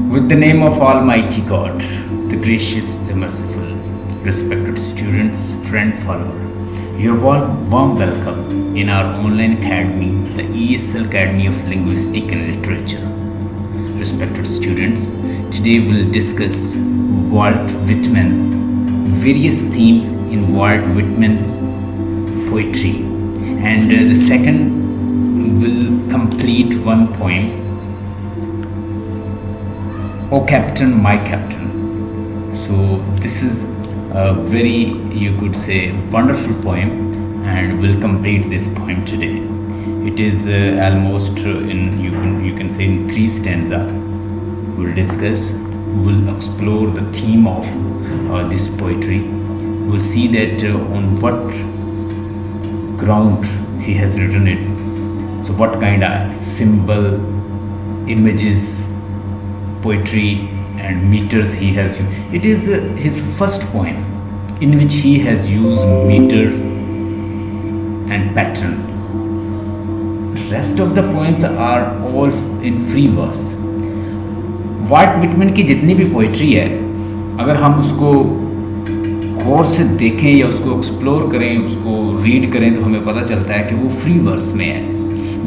With the name of Almighty God, the gracious, the merciful, respected students, friend, follower, you're all warm welcome in our online academy, the ESL Academy of Linguistic and Literature. Respected students, today we'll discuss Walt Whitman, various themes in Walt Whitman's poetry, and the second will complete one poem, "O Captain, My Captain." So this is a very, you could say, wonderful poem, and we'll complete this poem today. It is almost in you can say in 3 stanzas. We'll discuss, we'll explore the theme of this poetry. We'll see that on what ground he has written it. So what kind of symbol, images, poetry and meters he has used. It is his first poem in which he has used meter and pattern. Rest of the poems are all in free verse. Walt Whitman की जितनी भी poetry है, अगर हम उसको गौर से देखें या उसको एक्सप्लोर करें, उसको रीड करें, तो हमें पता चलता है कि वो फ्री वर्स में है।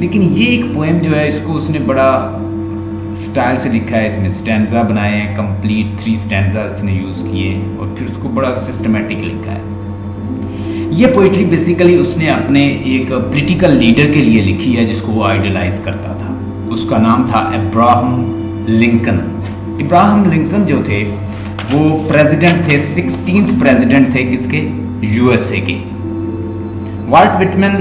लेकिन ये एक पोएम जो है, इसको उसने बड़ा स्टाइल से लिखा है। इसमें स्टैंजा बनाए हैं, कंप्लीट 3 स्टैंजा उसने यूज़ किए और फिर उसको बड़ा सिस्टमेटिक लिखा है। ये पोइट्री बेसिकली उसने अपने एक पॉलिटिकल लीडर के लिए लिखी है जिसको वो आइडलाइज करता था। उसका नाम था अब्राहम लिंकन। इब्राहिम लिंकन जो थे वो प्रेसिडेंट थे, 16th प्रेसिडेंट थे किसके? यूएसए के। वाल्ट विटमैन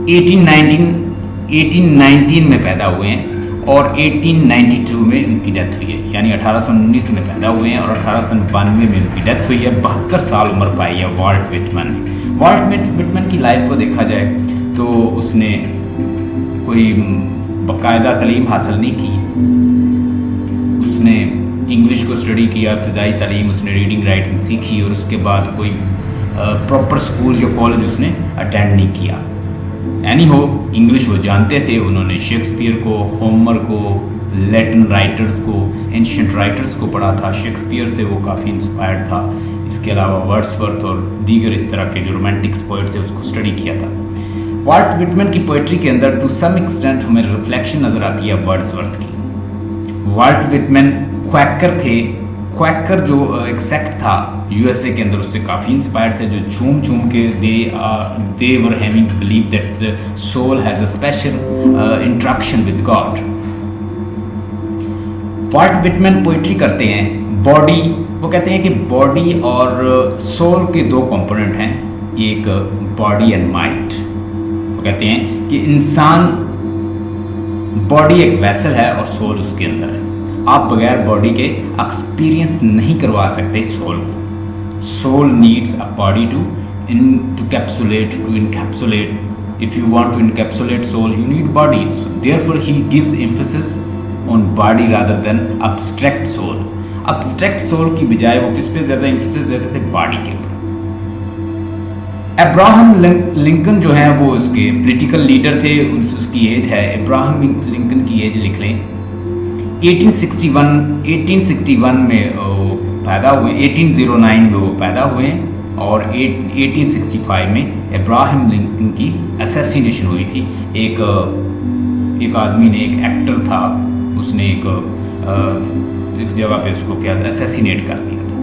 1819 में पैदा हुए हैं और 1892 में उनकी डेथ हुई है, यानी 1819 में पैदा हुए हैं और 1892 में उनकी डेथ हुई है। 72 साल उम्र पाई है वाल्ट विटमैन ने। वाल्ट विटमैन की लाइफ को देखा जाए तो उसने कोई बाकायदा तालीम हासिल नहीं की। उसने इंग्लिश को स्टडी किया, इब्तदाई तालीम उसने रीडिंग राइटिंग सीखी और उसके बाद कोई प्रॉपर स्कूल या कॉलेज उसने अटेंड नहीं किया। एनी हो, इंग्लिश वो जानते थे। उन्होंने शेक्सपियर को, होमर को, लैटिन राइटर्स को, एंशिएंट राइटर्स को पढ़ा था। शेक्सपियर से वो काफ़ी इंस्पायर्ड था। इसके अलावा वर्ड्सवर्थ और दीगर इस तरह के जो रोमांटिक्स पोइट थे उसको स्टडी किया था। वाल्ट विटमैन की पोइट्री के अंदर टू सम एक्सटेंट हमें रिफ्लेक्शन नज़र आती है वर्ड्सवर्थ की। वाल्ट विटमैन क्वैकर थे। क्वैकर जो एक सेक्ट था यूएसए के अंदर, उससे काफ़ी इंस्पायर्ड थे, जो झूम झूम के they were having believe that soul has a special interaction with God. Walt Whitman poetry करते हैं बॉडी, वो कहते हैं कि बॉडी और सोल के 2 कंपोनेंट हैं, एक बॉडी एंड माइंड। वो कहते हैं कि इंसान, बॉडी एक वेसल है और सोल उसके अंदर है। आप बगैर बॉडी के एक्सपीरियंस नहीं करवा सकते सोल को। Soul needs a body to encapsulate. If you want to encapsulate soul, you need body. Therefore he gives emphasis on body rather than abstract soul. Abstract soul की बजाय वो किस पे ज़्यादा एम्फेसिस देते थे? बॉडी के ऊपर। अब्राहम लिंकन जो है वो उसके पॉलिटिकल लीडर थे। उसकी एज है, अब्राहम लिंकन की एज लिख लें, 1861 में पैदा हुए, 1809 में वो पैदा हुए और 1865 में अब्राहम लिंकन की असैसिनेशन हुई थी। एक आदमी ने, एक एक्टर था, उसने एक जगह पे उसको क्या असैसिनेट कर दिया था,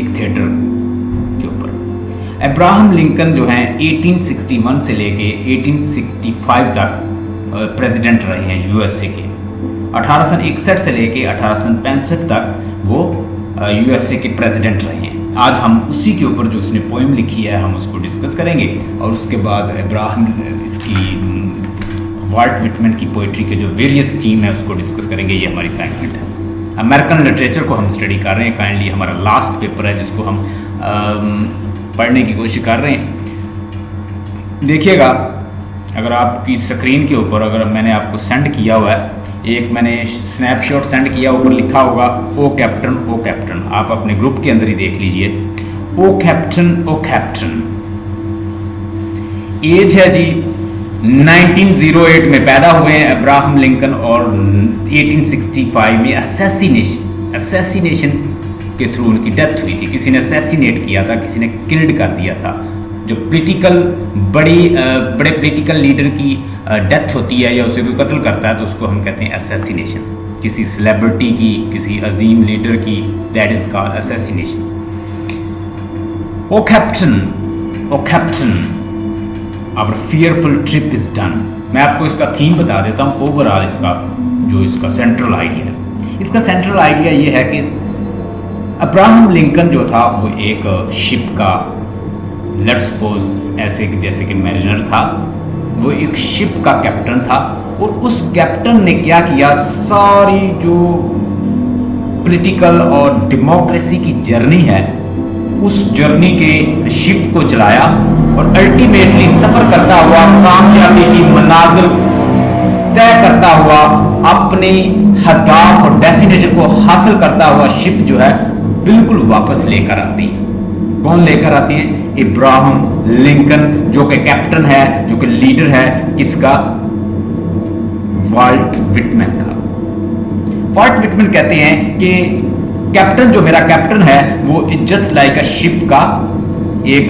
एक थिएटर के ऊपर। अब्राहम लिंकन जो हैं 1861 से लेके 1865 तक प्रेसिडेंट रहे हैं यूएसए के। 1861 से लेके 1865 तक वो यूएसए के प्रेसिडेंट रहे हैं। आज हम उसी के ऊपर जो उसने पोएम लिखी है हम उसको डिस्कस करेंगे और उसके बाद अब्राहम इसकी वाल्ट विटमैन की पोइट्री के जो वेरियस थीम है उसको डिस्कस करेंगे। ये हमारी सेगमेंट है। अमेरिकन लिटरेचर को हम स्टडी कर रहे हैं। काइंडली हमारा लास्ट पेपर है जिसको हम पढ़ने की कोशिश कर रहे हैं। देखिएगा, अगर आपकी स्क्रीन के ऊपर अगर मैंने आपको सेंड किया हुआ है, एक मैंने स्नैपशॉट सेंड किया, ऊपर लिखा होगा ओ कैप्टन, ओ कैप्टन। आप अपने ग्रुप के अंदर ही देख लीजिए। ओ कैप्टन, ओ कैप्टन। एज है जी 1908 में पैदा हुए हैं अब्राहम लिंकन और 1865 में असैसिनेशन के थ्रू उनकी डेथ हुई थी। किसी ने असैसिनेट किया था, किसी ने किल्ड कर दिया था। जो बड़े पॉलिटिकल लीडर की डेथ होती है या उसे कोई कत्ल करता है तो उसको हम कहते हैं असैसिनेशन। किसी सेलिब्रिटी की, किसी अजीम लीडर की, that is called assassination. O captain, our fearful trip is done. मैं आपको इसका थीम बता देता हूँ ओवरऑल, इसका सेंट्रल आइडिया है। इसका सेंट्रल आइडिया ये है कि अब्राहम लिंकन जो था वो एक शिप का, लेट्स सपोज ऐसे जैसे कि मैरिनर था, वो एक शिप का कैप्टन था। और उस कैप्टन ने क्या किया, सारी जो पॉलिटिकल और डेमोक्रेसी की जर्नी है उस जर्नी के शिप को चलाया और अल्टीमेटली सफर करता हुआ, कामयाबी की मनाजिल तय करता हुआ, अपने हदाफ और डेस्टिनेशन को हासिल करता हुआ शिप जो है बिल्कुल वापस लेकर आती है। कौन लेकर आती है? इब्राहिम लिंकन, जो कि कैप्टन है, जो कि लीडर है किसका? वाल्ट विटमैन का। वाल्ट विटमैन कहते हैं कि कैप्टन, जो मेरा कैप्टन है वो जस्ट लाइक अ शिप का, एक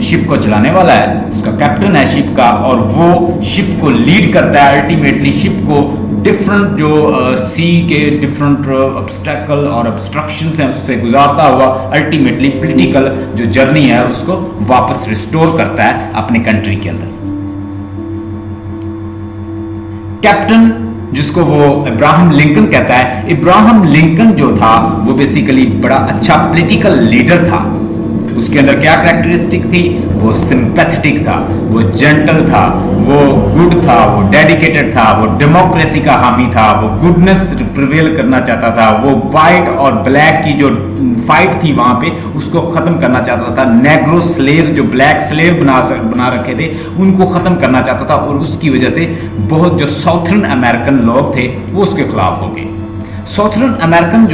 शिप को चलाने वाला है, उसका कैप्टन है शिप का, और वो शिप को लीड करता है। अल्टीमेटली शिप को डिफरेंट जो सी के डिफरेंट ऑब्स्टेकल और ऑब्स्ट्रक्शंस हैं उससे गुजारता हुआ अल्टीमेटली पॉलिटिकल जो जर्नी है उसको वापस रिस्टोर करता है अपने कंट्री के अंदर। कैप्टन जिसको वो इब्राहिम लिंकन कहता है, इब्राहिम लिंकन जो था वो बेसिकली बड़ा अच्छा पॉलिटिकल लीडर था। उसके अंदर क्या कैरेक्टरिस्टिक थी? वो सिंपैथेटिक था, वो जेंटल था, वो गुड था, वो डेडिकेटेड था, वो डेमोक्रेसी का हामी था, वो गुडनेस प्रिवेल करना चाहता था, वो वाइट और ब्लैक की जो फाइट थी वहां पे उसको खत्म करना चाहता था। नेग्रो स्लेव, जो ब्लैक स्लेव बना रखे थे, उनको खत्म करना चाहता था। और उसकी वजह से बहुत जो साउथर्न अमेरिकन लोग थे वो उसके खिलाफ हो गए। साउथर्न अमेरिकन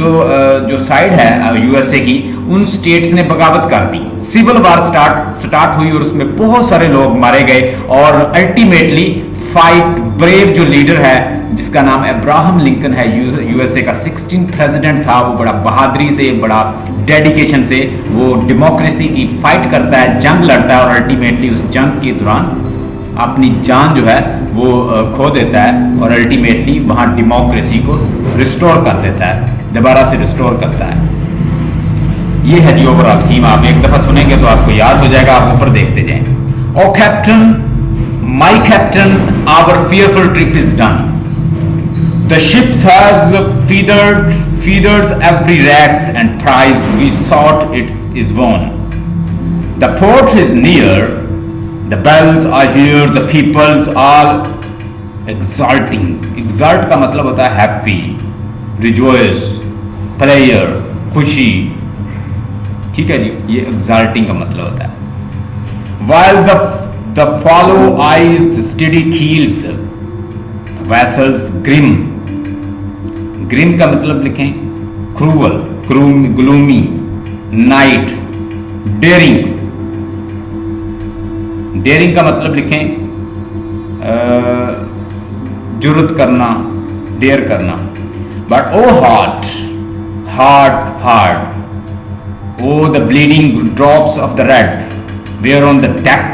जो साइड है यूएसए की, उन स्टेट्स ने बगावत कर दी। सिविल वार स्टार्ट हुई और उसमें बहुत सारे लोग मारे गए। और अल्टीमेटली फाइट ब्रेव जो लीडर है जिसका नाम अब्राहम लिंकन है, यूएसए का 16th प्रेसिडेंट था, वो बड़ा बहादुरी से, बड़ा डेडिकेशन से वो डेमोक्रेसी की फाइट करता है, जंग लड़ता है और अल्टीमेटली उस जंग के दौरान अपनी जान जो है वो खो देता है और अल्टीमेटली वहां डेमोक्रेसी को रिस्टोर कर देता है, दोबारा से रिस्टोर करता है। ये है जी ओवरऑल थीम। आप एक दफा सुनेंगे तो आपको याद हो जाएगा, आप ऊपर देखते जाएं। O captain, my captains, our fearful trip is done. The ships has feathers every racks and prize we sought it is won. The port is near, the bells are here, the peoples all exulting. Exult का मतलब होता है happy, rejoice, prayer, खुशी। ठीक है जी, ये exulting का मतलब होता है। While the follow eyes the steady keels, the vessels grim. Grim का मतलब लिखें cruel, gloomy, night, daring. Daring का मतलब लिखें जुर्रत करना, डेयर करना। But O heart, O the bleeding drops of the red where on the deck.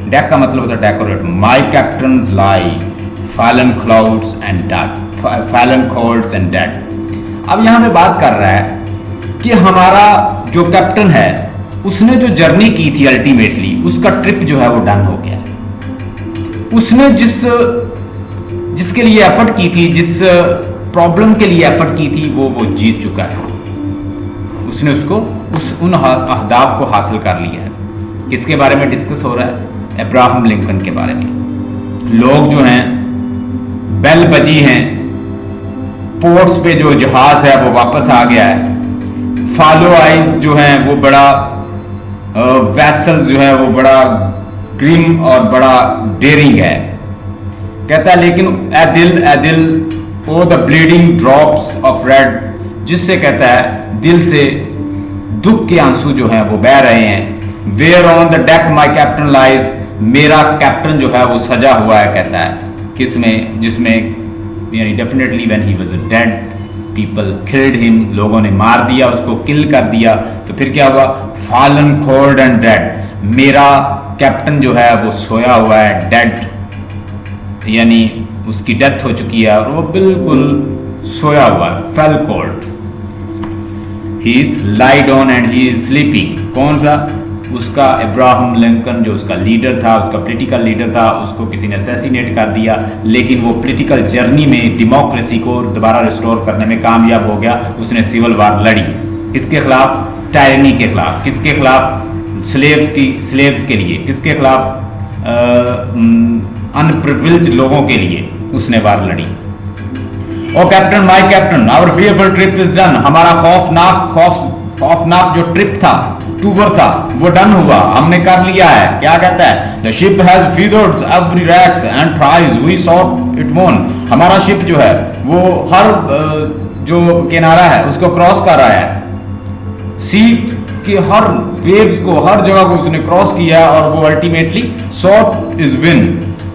Deck का मतलब होता है decorate. My captains lie fallen clouds and dead. अब यहां पे बात कर रहा है कि हमारा जो कैप्टन है उसने जो जर्नी की थी अल्टीमेटली उसका ट्रिप जो है वो डन हो गया। उसने जिसके लिए एफर्ट की थी, जिस प्रॉब्लम के लिए एफर्ट की थी, वो जीत चुका है। उसने उन अहदाफ को हासिल कर लिया है। किसके बारे में डिस्कस हो रहा है? अब्राहम लिंकन के बारे में। लोग जो हैं, बेल बजी हैं, पोर्ट्स पे जो जहाज है वो वापस आ गया है। फॉलो आइज जो है वो बड़ा वेसल्स जो है वो बड़ा ग्रिम और बड़ा डेयरिंग है। कहता है लेकिन ए दिल O the bleeding drops of red, जिससे कहता है दिल से दुख के आंसू जो हैं वो बह रहे हैं। Where on the deck my captain lies मेरा कैप्टन जो है वो सजा हुआ है, कहता है किसमें, जिसमें यानी definitely when he was dead people killed him, लोगों ने मार दिया उसको, किल कर दिया। तो फिर क्या हुआ, फॉलन कोल्ड एंड डेड, मेरा कैप्टन जो है वो सोया हुआ है, डेड यानी उसकी डेथ हो चुकी है और वो बिल्कुल सोया हुआ है, fell cold. He is laid on and he is sleeping. कौन सा, उसका इब्राहिम लिंकन जो उसका लीडर था, उसका पॉलिटिकल लीडर था, उसको किसी ने असैसिनेट कर दिया, लेकिन वो पॉलिटिकल जर्नी में डेमोक्रेसी को दोबारा रिस्टोर करने में कामयाब हो गया। उसने सिविल वार लड़ी, किसके खिलाफ, टायरनी के खिलाफ। किसके खिलाफ, स्लेव्स के लिए। किसके खिलाफ, अनप्रिविलेज्ड लोगों के लिए उसने वार लड़ी। O captain, my captain, our fearful trip is done, हमारा खौफनाक जो ट्रिप था, टूर था, वो डन हुआ, हमने कर लिया है। क्या कहता है, the ship has feathered every racks and prize we sought it won, हमारा शिप जो है वो हर जो किनारा है उसको क्रॉस कर रहा है, सी के हर वेव्स को, हर जगह को उसने क्रॉस किया और वो ultimately sought is win,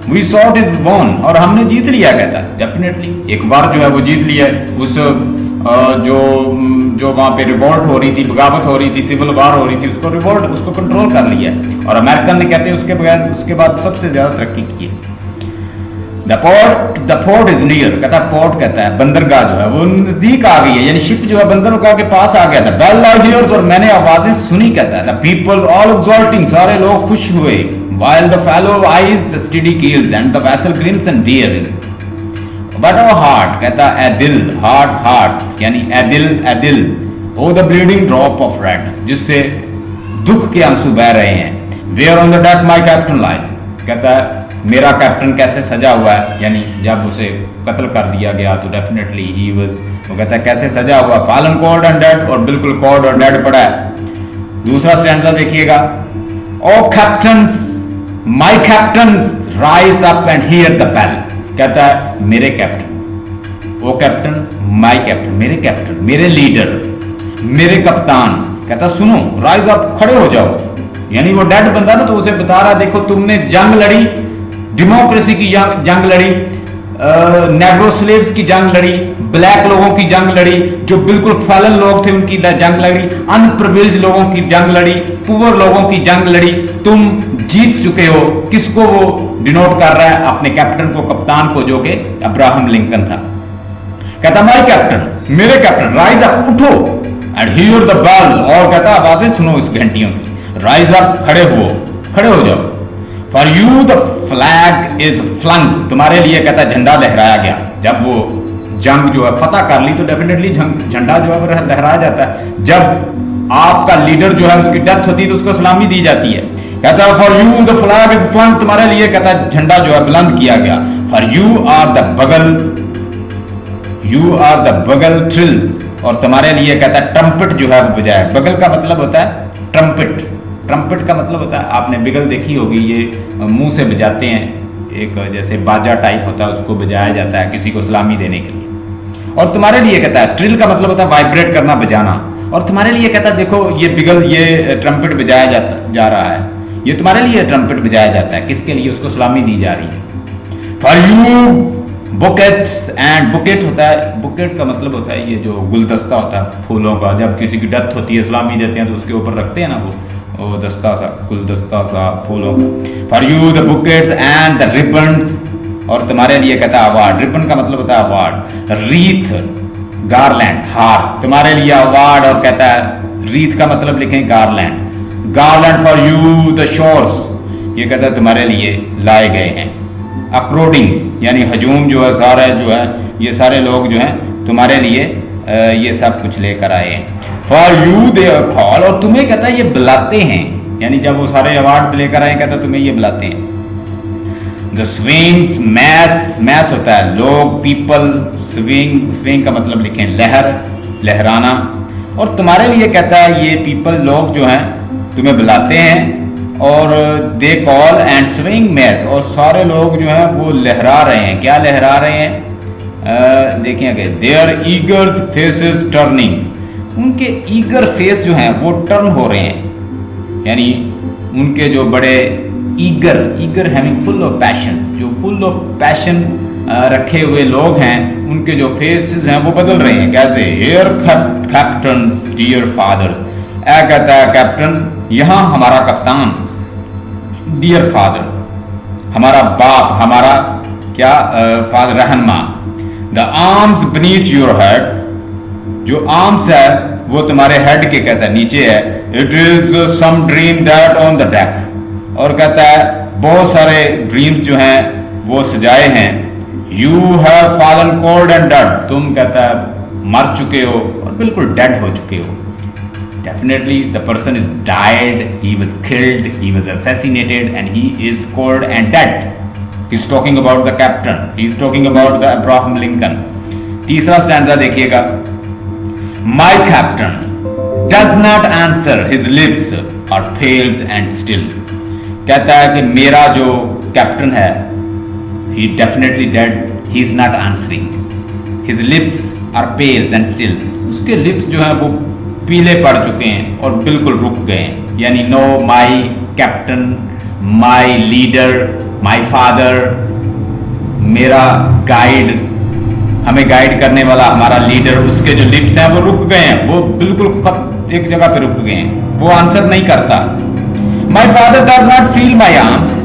we sought is won, और हमने जीत लिया। कहता है डेफिनेटली एक बार जो है वो जीत लिया। उस जो वहां पे रिवॉल्ट हो रही थी, बगावत हो रही थी, सिविल वार हो रही थी, उसको कंट्रोल कर लिया और अमेरिकन ने कहते हैं उसके बाद सबसे ज्यादा तरक्की की है। द पोर्ट इज नियर, कहता है पोर्ट, कहता है बंदरगाह जो है वो नजदीक आ गई है, यानी शिप जो है बंदरगाह के पास आ गया था। बेल आई हियर्स, और मैंने आवाजें सुनी, कहता है द पीपल ऑल एक्सल्टिंग, सारे लोग खुश हुए। while the fellow eyes the steady keels and the vessel grims and dear, but oh heart, कहता है दिल, हार्ट यानी दिल, oh the bleeding drop of red, जिससे दुख के आंसू बह रहे हैं। where on the deck my captain lies, कहता है मेरा कैप्टन कैसे सजा हुआ है, यानी जब उसे कत्ल कर दिया गया तो डेफिनेटली ही वाज, वो कहता है कैसे सजा हुआ, फॉलन कोल्ड एंड डेड, और बिल्कुल कोल्ड और डेड पड़ा है। दूसरा स्टैंजा देखिएगा, O captains my captains rise up and hear the bell, कहता है मेरे captain, O captain, my captain, मेरे कैप्टन, मेरे लीडर, मेरे कप्तान, कहता सुनो, राइज अप, खड़े हो जाओ। यानी वो डेड बंदा ना, तो उसे बता रहा देखो तुमने जंग लड़ी, डेमोक्रेसी की जंग लड़ी, नेग्रो स्लेव्स की जंग लड़ी, ब्लैक लोगों की जंग लड़ी, जो बिल्कुल फैलन लोग थे उनकी जंग लड़ी, अनप्रिविलेज्ड लोगों की जंग लड़ी, पुअर लोगों की जंग लड़ी, तुम जीत चुके हो। किसको वो डिनोट कर रहा है, अपने कैप्टन को, कप्तान को, जो कि अब्राहम लिंकन था। कहता माय कैप्टन, मेरे कैप्टन, राइज अप, उठो, एंड हियर द बेल, और कहता आवाजें सुनो इस घंटियों की, राइज अप, खड़े हो जाओ। For you the flag is flung, तुम्हारे लिए कहता झंडा लहराया गया। जब वो जंग जो है फतह कर ली तो डेफिनेटली झंडा जो है वो लहराया जाता है। जब आपका लीडर जो है उसकी डेथ होती है तो उसको सलामी दी जाती है। कहता है for you the flag is flung, तुम्हारे लिए कहता झंडा जो है बुलंद किया गया। For you are the bugle trills, और तुम्हारे लिए कहता ट्रम्पेट जो है वो बजाया। बगल का मतलब होता है ट्रम्पेट, ट्रम्पेट का मतलब होता है, आपने बिगल देखी होगी, ये मुंह से बजाते हैं, एक जैसे बाजा टाइप होता है, उसको बजाया जाता है किसी को सलामी देने के लिए। और तुम्हारे लिए कहता है, ट्रिल का मतलब होता है वाइब्रेट करना, बजाना, और तुम्हारे लिए कहता है देखो ये बिगल, ये ट्रम्पेट बजाया जा रहा है, ये तुम्हारे लिए ट्रम्पेट बजाया जाता है, किसके लिए, उसको सलामी दी जा रही है। For you bouquets, and bouquet होता है, बुकेट का मतलब होता है ये जो गुलदस्ता होता है फूलों का, जब किसी की डेथ होती है सलामी देते हैं तो उसके ऊपर रखते हैं ना वो दस्ता सा, गुलदस्ता सा फूलों का। For you the bouquets and the ribbons, और तुम्हारे लिए कहता है अवार्ड, रिबन का मतलब होता है अवार्ड, रीथ, गारलैंड, हार, तुम्हारे लिए अवार्ड, और कहता है रीथ का मतलब लिखें garland, garland for you the shores, ये कहता है तुम्हारे लिए लाए गए हैं। अक्रोडिंग यानी हजूम जो है, सारे जो है ये सारे लोग जो हैं तुम्हारे लिए ये सब कुछ लेकर आए हैं। फॉर यू दे कॉल, और तुम्हें कहता है ये बुलाते हैं, यानी जब वो सारे अवार्ड्स लेकर आए कहता है तुम्हें ये बुलाते हैं। द स्विंग्स, मैस होता है लोग, पीपल, स्विंग का मतलब लिखें लहर, लहराना, और तुम्हारे लिए कहता है ये पीपल, लोग जो हैं तुम्हें बुलाते हैं, और they call and swing mass, और सारे लोग जो हैं वो लहरा रहे हैं। क्या लहरा रहे हैं, देखिए आगे, देयर ईगर्स फेसेस टर्निंग, उनके ईगर फेस जो हैं वो टर्न हो रहे हैं, यानी उनके जो बड़े eager having full of patience, जो फुल ऑफ पैशन रखे हुए लोग हैं, उनके जो फेसेस हैं वो बदल रहे हैं। कैसे? हियर कैप्टन्स डियर फादर्स, ऐ कहता है कैप्टन, यहाँ हमारा कप्तान, डियर फादर हमारा बाप, हमारा क्या फादर, रहनमा। The arms beneath your head, जो आर्म्स है वो तुम्हारे हेड के, कहता है नीचे है। It is some dream that on the deck, और कहता है बहुत सारे ड्रीम्स जो हैं वो सजाए हैं। You have fallen cold and dead, तुम कहता है मर चुके हो और बिल्कुल डेड हो चुके हो। Definitely the person is died, he was killed, he was assassinated and he is cold and dead. He's talking about the captain, he's talking about the Abraham Lincoln. तीसरा स्टैंजा देखिएगा। My captain does not answer, his lips are pale and still. कहता है कि मेरा जो captain है, he definitely dead, he is not answering. His lips are pale and still. उसके lips जो हैं वो पीले पड़ चुके हैं और बिल्कुल रुक गए हैं। यानी know my captain, my leader, my father, मेरा गाइड, हमें गाइड करने वाला हमारा लीडर, उसके जो लिप्स हैं वो रुक गए हैं, वो बिल्कुल एक जगह पे रुक गए हैं, वो आंसर नहीं करता। My father does not feel my arms,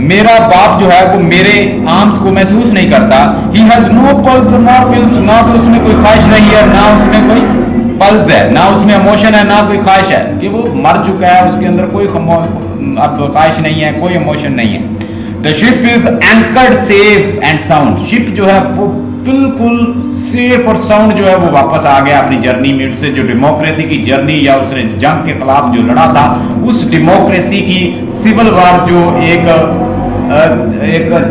मेरा बाप जो है वो मेरे आर्म्स को महसूस नहीं करता। He has no pulse nor wills, ना तो उसमें कोई ख्वाहिश नहीं है, ना उसमें कोई पल्स है, ना उसमें इमोशन है, ना कोई ख्वाहिश है, कि वो मर चुका है, उसके अंदर कोई अब ख्वाहिश नहीं है, कोई इमोशन नहीं है। The ship is anchored safe and sound, ship जो है वो बिल्कुल सेफ और साउंड जो है वो वापस आ गया अपनी जर्नी में। उससे जो डेमोक्रेसी की जर्नी या उसने जंग के खिलाफ जो लड़ा था, उस डेमोक्रेसी की सिविल वार जो एक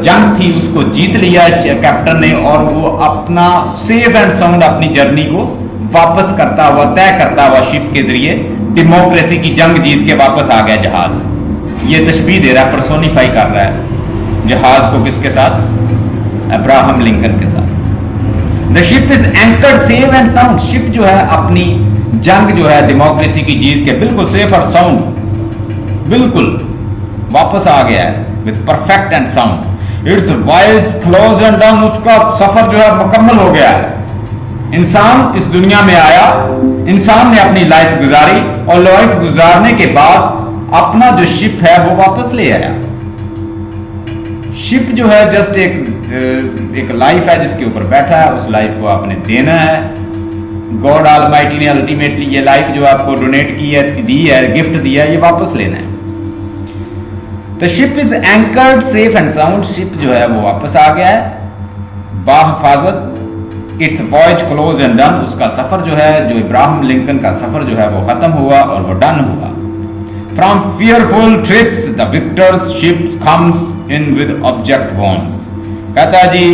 जंग थी, उसको जीत लिया कैप्टन ने, और वो अपना सेफ एंड साउंड अपनी जर्नी को वापस करता हुआ, तय करता हुआ शिप के जरिए डेमोक्रेसी की जंग जीत के वापस आ गया जहाज। ये तशबीह दे रहा है, पर्सोनिफाई कर रहा है जहाज को, किसके साथ? अब्राहम लिंकन के साथ। The ship is anchored safe and sound, ship जो है अपनी जंग जो है डेमोक्रेसी की जीत के बिल्कुल सेफ और साउंड बिल्कुल वापस आ गया है with perfect and sound. It's voice close and done, उसका सफर जो है मुकम्मल हो गया है। इंसान इस दुनिया में आया, इंसान ने अपनी लाइफ गुजारी, और लाइफ गुजारने के बाद अपना जो शिप है वो वापस ले आया। शिप जो है जस्ट एक लाइफ है जिसके ऊपर बैठा है, उस लाइफ को आपने देना है। गॉड ऑलमाइटी ने अल्टीमेटली ये लाइफ जो आपको डोनेट की है, दी है, गिफ्ट दिया है, ये वापस लेना है। The ship is anchored safe and sound, ship जो है वो वापस आ गया है बाहिफाजत। Its voyage close and done, उसका सफर जो है, जो इब्राहिम लिंकन का सफर जो है वो खत्म हुआ और वो डन हुआ। From fearful trips the victor's ship comes in with object once, कहता है जी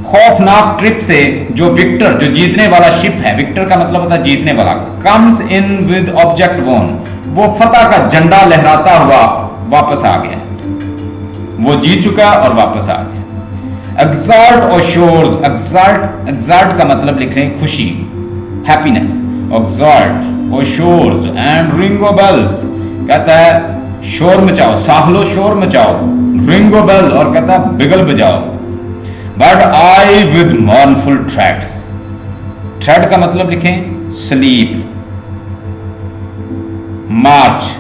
खौफनाक ट्रिप से जो विक्टर, जो जीतने वाला शिप है, विक्टर का मतलब होता है जीतने वाला, comes in with object won, वो फतह का झंडा लहराता हुआ वापस आ गया, वो जीत चुका और वापस आ गया। एक्साल्ट और शोर्स, एक्साल्ट का मतलब लिख रहे हैं खुशी, हैप्पीनेस। एक्साल्ट और शोर्स एंड रिंगो बेल्स, कहता है शोर मचाओ, साहलो शोर मचाओ, रिंगो बेल, और कहता है बिगल बजाओ। But I with मॉर्नफुल threads, thread का मतलब लिखें स्लीप, मार्च,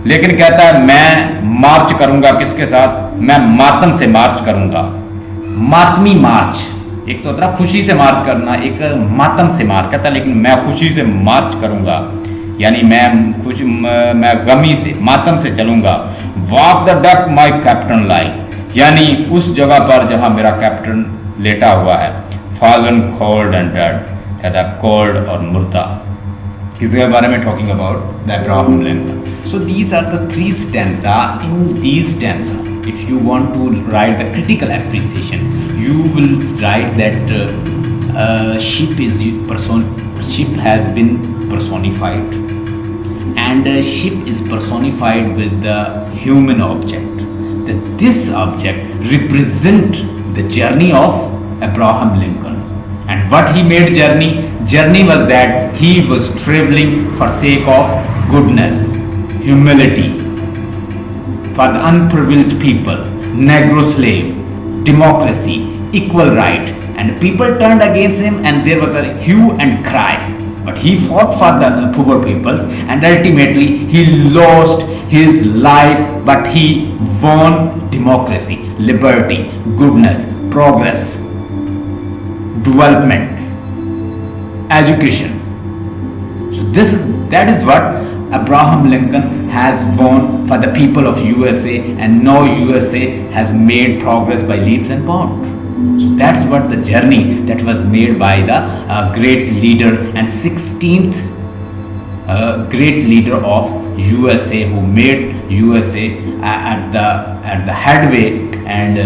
लेकिन कहता है मैं मार्च करूंगा किसके साथ? मैं मातम से मार्च करूंगा। मातमी मार्च, एक तो होता है खुशी से मार्च करना, एक मातम से मार्च, कहता है लेकिन मैं खुशी से मार्च करूंगा, यानी मैं गमी से, मातम से चलूंगा। Walk the deck my captain lie, यानी उस जगह पर जहां मेरा कैप्टन लेटा हुआ है। फॉलन कोल्ड एंड डेड, कहता कोल्ड और मुर्दा, किसके बारे में? Talking about the Abraham Lincoln. So these are the three stanza. In these stanza, if you want to write the critical appreciation, you will write that ship has been personified, and ship is personified with the human object. That this object represent the journey of Abraham Lincoln. And what he made journey? Journey was that he was traveling for sake of goodness, humility, for the unprivileged people, Negro slave, democracy, equal right, and people turned against him and there was a hue and cry. But he fought for the poor people and ultimately he lost his life, but he won democracy, liberty, goodness, progress, development, education. So that is what Abraham Lincoln has won for the people of USA, and now USA has made progress by leaps and bounds. So that's what the journey that was made by the great leader and 16th great leader of USA, who made USA at the headway, and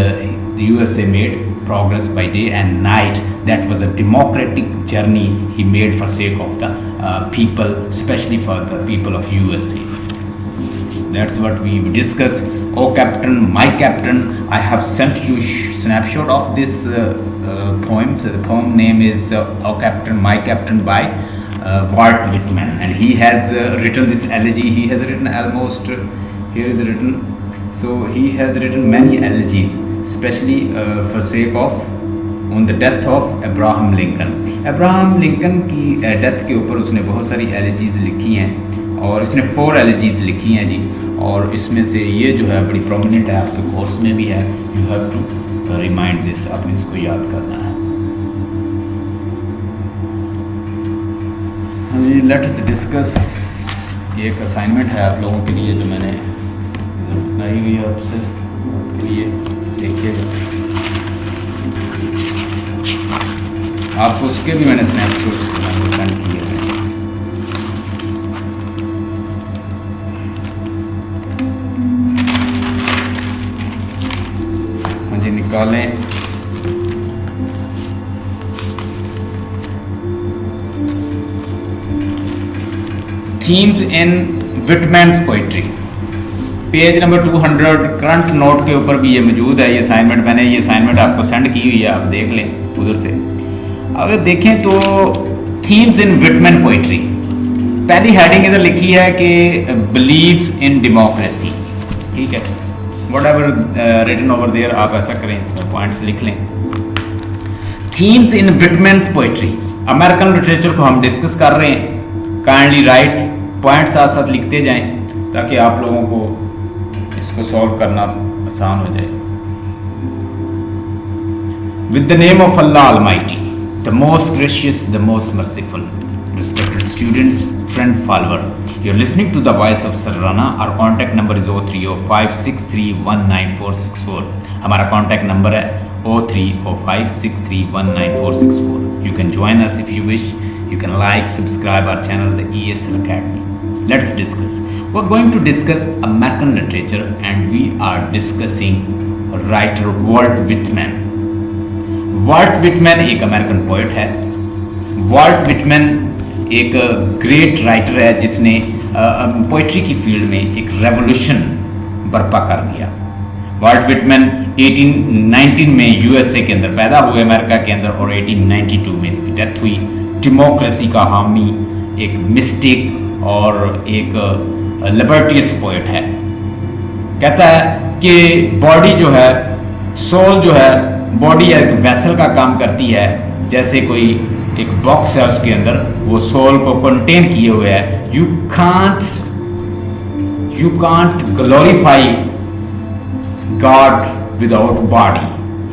the USA made progress by day and night. That was a democratic journey he made for sake of the people, especially for the people of USA. That's what we discuss. Oh Captain, my Captain, I have sent you snapshot of this poem. So the poem name is Oh Captain, My Captain by Walt Whitman, and he has written this elegy. He has written almost here is written, so he has written many elegies, especially for sake of on the death of Abraham Lincoln. Abraham Lincoln की death के ऊपर उसने बहुत सारी elegies लिखी हैं, और इसने 4 एलिजीज लिखी हैं जी, और इसमें से ये जो है बड़ी प्रोमिनेंट है, आपके कोर्स में भी है. You have to remind this, आपने इसको याद करना है. Let us discuss. ये एक असाइनमेंट है आप लोगों के लिए जो मैंने बनाई हुई है आपसे, आपके लिए. देखिएगा, आपको उसके भी मैंने स्नैपशॉट्स सेंड किए हैं. हाँ जी, निकालें. Themes in Whitman's poetry, page number 200 current note के ऊपर भी ये मौजूद है. ये असाइनमेंट मैंने ये असाइनमेंट आपको सेंड की हुई है, आप देख लें उधर से. अगर देखें तो थीम्स इन विटमैन पोइट्री, पहली हेडिंग इधर लिखी है कि बिलीव्स इन डेमोक्रेसी. ठीक है, whatever written over there, आप ऐसा करें, इसमें पॉइंट्स लिख लें. Themes in Whitman's poetry, American literature को हम डिस्कस कर रहे हैं. काइंडली राइट, पॉइंट साथ साथ लिखते जाएं ताकि आप लोगों को इसको सॉल्व करना आसान हो जाए. With the name of Allah Almighty, the most gracious, the most merciful. Respected students, friend, follower, you're listening to the voice of Sir Rana. Our contact number is 0305631964. हमारा contact number है 0305631964. You can join us if you wish. You can like, subscribe our channel, the ESL Academy. Let's discuss. We're going to discuss American literature, and we are discussing writer Walt Whitman. Walt Whitman एक American poet है. Walt Whitman एक great writer है जिसने poetry की field में एक revolution बर्पा कर दिया. वॉल्ट विटमैन 1819 में यूएसए के अंदर पैदा हुए, अमेरिका के अंदर, और 1892 में इसकी डेथ हुई. डेमोक्रेसी का हामी, एक मिस्टिक और एक लिबर्टियस पोइट है. कहता है कि बॉडी जो है, सोल जो है, बॉडी एक वेसल का काम करती है. जैसे कोई एक बॉक्स है, उसके अंदर वो सोल को कंटेन किए हुए है. You can't glorify God without body,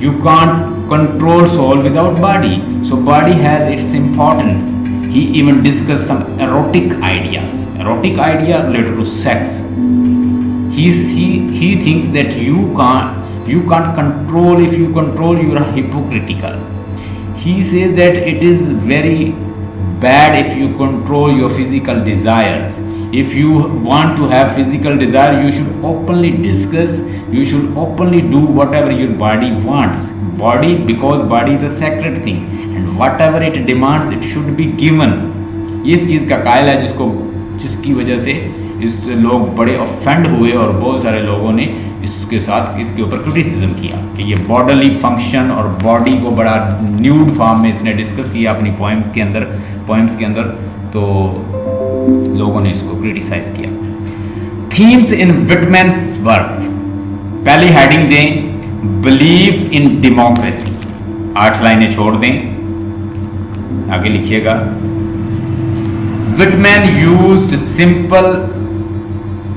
you can't control soul without body. So body has its importance. He even discuss some erotic ideas related to sex. He thinks that you can't control. If you control, you are hypocritical. He says that it is very bad if you control your physical desires. If you want to have physical desire, you should openly discuss, you should openly do whatever your body wants. Because body is a sacred thing, and whatever it demands, it should be given. ये इस चीज़ का कायल है जिसकी वजह से इस लोग बड़े ऑफेंड हुए, और बहुत सारे लोगों ने इसके ऊपर क्रिटिसिज्म किया कि ये बॉडली फंक्शन और बॉडी को बड़ा न्यूड फॉर्म में इसने डिस्कस किया अपनी पोइम्स के अंदर, तो लोगों ने इसको क्रिटिसाइज किया. थीम्स इन विटमैन्स वर्क, पहली हेडिंग दें बिलीव इन डेमोक्रेसी, 8 लाइनें छोड़ दें, आगे लिखिएगा। Whitman used simple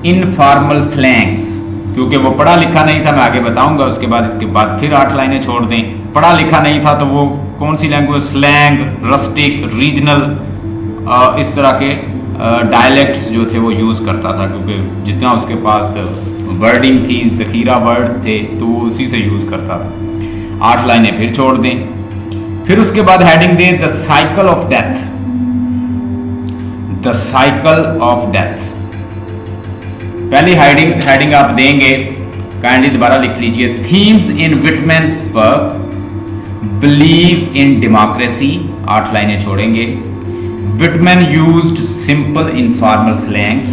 informal slangs, क्योंकि वो पढ़ा लिखा नहीं था, मैं आगे बताऊंगा उसके बाद। इसके बाद फिर 8 लाइनें छोड़ दें। पढ़ा लिखा नहीं था तो वो कौन सी लैंग्वेज, स्लैंग, रस्टिक, रीजनल, इस तरह के डायलेक्ट्स जो थे वो यूज़ करता था, क्योंकि जितना उसके पास वर्डिंग थी, ज़खीरा वर्ड्स थे, तो वो उसी से यूज़ करता था। 8 लाइनें फिर छोड़ दें। फिर उसके बाद हेडिंग दें the cycle of death, the cycle of death. पहली हेडिंग आप देंगे, काइंडली दोबारा लिख लीजिए। Themes in Whitman's work, believe in democracy, 8 लाइनें छोड़ेंगे। Whitman used simple informal slangs,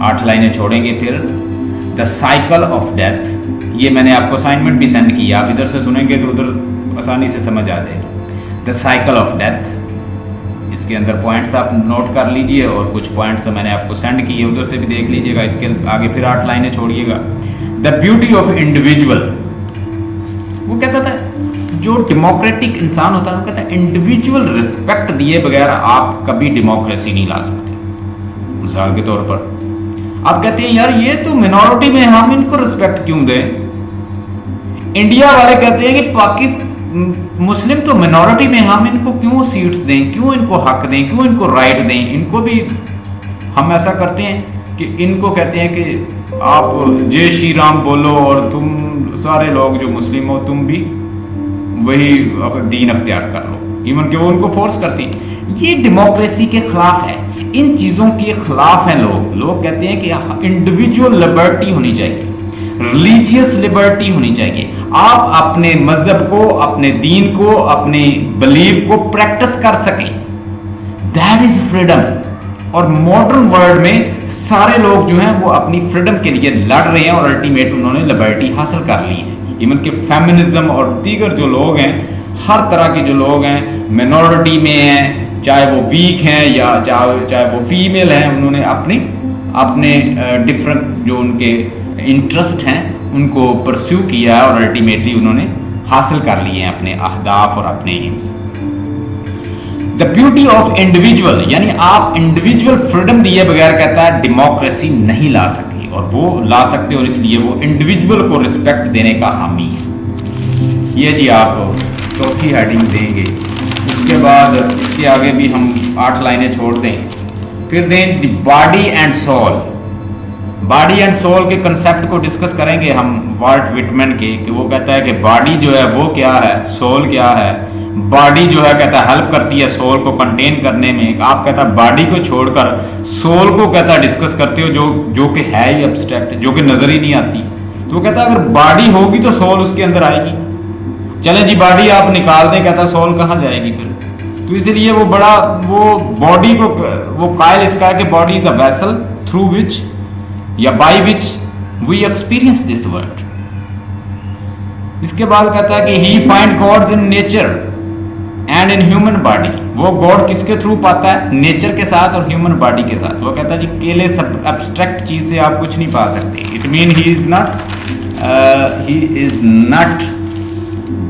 8 लाइनें छोड़ेंगे। फिर द साइकिल ऑफ डेथ, ये मैंने आपको असाइनमेंट भी सेंड किया, आप इधर से सुनेंगे तो उधर आसानी से समझ आ जाएगी। द साइकिल ऑफ डेथ, इसके अंदर पॉइंट्स आप नोट कर लीजिए और कुछ पॉइंट्स मैंने आपको सेंड किए, उधर से भी देख लीजिएगा। इसके आगे फिर 8 लाइनें छोड़िएगा। द ब्यूटी ऑफ इंडिविजुअल, वो कहता था जो डेमोक्रेटिक इंसान होता है वो कहता है इंडिविजुअल रिस्पेक्ट दिए बगैर आप कभी डेमोक्रेसी नहीं ला सकते। मिसाल के तौर पर आप कहते हैं यार ये तो मिनॉरिटी में, हम इनको रिस्पेक्ट क्यों दें। इंडिया वाले कहते हैं कि पाकिस्तान मुस्लिम तो मिनॉरिटी में, हम इनको क्यों सीट्स दें, क्यों इनको हक दें, क्यों इनको राइट दें। इनको भी हम ऐसा करते हैं कि इनको कहते हैं कि आप जय श्री राम बोलो और तुम सारे लोग जो मुस्लिम हो तुम भी वही दीन अख्तियार कर लो, इवन कि वो उनको फोर्स करती हैं। ये डेमोक्रेसी के खिलाफ है, इन चीज़ों के खिलाफ हैं लोग कहते हैं कि इंडिविजुअल लिबर्टी होनी चाहिए, रिलीजियस लिबर्टी होनी चाहिए। आप अपने मजहब को, अपने दीन को, अपने बिलीव को प्रैक्टिस कर सकें, दैट इज फ्रीडम। और मॉडर्न वर्ल्ड में सारे लोग जो हैं वो अपनी फ्रीडम के लिए लड़ रहे हैं और अल्टीमेट उन्होंने लिबर्टी हासिल कर ली है। इवन कि फेमिनिज्म और दीगर जो लोग हैं, हर तरह के जो लोग हैं मिनॉरिटी में हैं, चाहे वो वीक हैं या चाहे वो फीमेल हैं, उन्होंने अपने डिफरेंट जो उनके इंटरेस्ट हैं उनको परस्यू किया है और अल्टीमेटली उन्होंने हासिल कर लिए हैं अपने अहदाफ और अपने AIIMS. The beauty of individual, यानी आप इंडिविजुअल फ्रीडम दिए बगैर कहता है डेमोक्रेसी नहीं ला सकी, और वो ला सकते और इसलिए वो इंडिविजुअल को रिस्पेक्ट देने का हामी है। ये जी आप चौथी हेडिंग देंगे। उसके बाद इसके आगे भी हम 8 लाइनें छोड़ दें। फिर दें the body and soul, body and soul के कंसेप्ट को डिस्कस करेंगे हम वाल्ट विटमैन के, कि वो कहता है कि बॉडी जो है वो क्या है, सोल क्या है। बॉडी जो है कहता है हेल्प करती है सोल को कंटेन करने में, आप कहता है बॉडी को छोड़कर सोल को कहता है डिस्कस करते हो जो कि है ही एब्स्ट्रैक्ट, जो कि नजर ही नहीं आती। तो वो कहता है अगर बॉडी होगी तो सोल उसके अंदर आएगी। चले जी बॉडी आप निकाल दें, कहता है सोल कहाँ जाएगी फिर। तो इसलिए वो बॉडी को वो कायल इसका है कि body is a vessel through which या by which we experience this world. इसके बाद कहता है कि he find gods in nature and in human body, वो गॉड किसके थ्रू पाता है, नेचर के साथ और ह्यूमन बॉडी के साथ। वो कहता है जी केले सब एब्स्ट्रैक्ट चीज से आप कुछ नहीं पा सकते। It mean he is not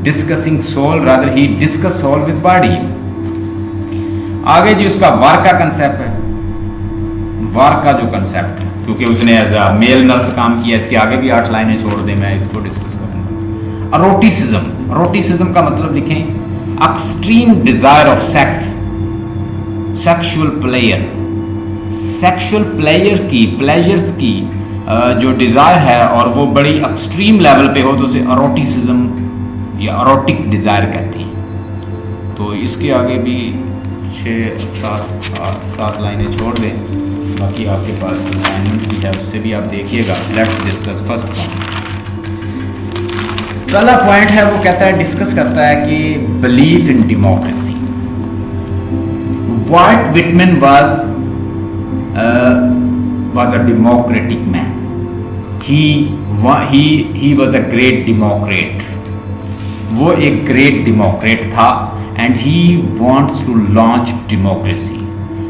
discussing soul, rather he discuss soul with body. आगे जी उसका वार का कंसेप्ट है, वार का जो कंसेप्ट है, क्योंकि उसने एज अ मेल नर्स काम किया। इसके आगे भी 8 लाइनें छोड़ दें, मैं इसको डिस्कस करूंगा। अरोटिसिज्म, अरोटिसिज्म का मतलब लिखें extreme desire of sex, sexual player, sexual pleasures की जो डिजायर है और वो बड़ी एक्सट्रीम लेवल पे हो तो उसे अरोटिसिज्म या अरोटिक डिजायर कहते हैं। तो इसके आगे भी 6-7 लाइनें छोड़ दें, बाकी आपके पास असाइनमेंट भी है, उससे भी आप देखिएगा। Let's discuss first point. पहला पॉइंट है वो कहता है, डिस्कस करता है कि believe in democracy. Walt Whitman was a democratic man. He was a great democrat. वो एक ग्रेट डेमोक्रेट था and he wants to launch democracy,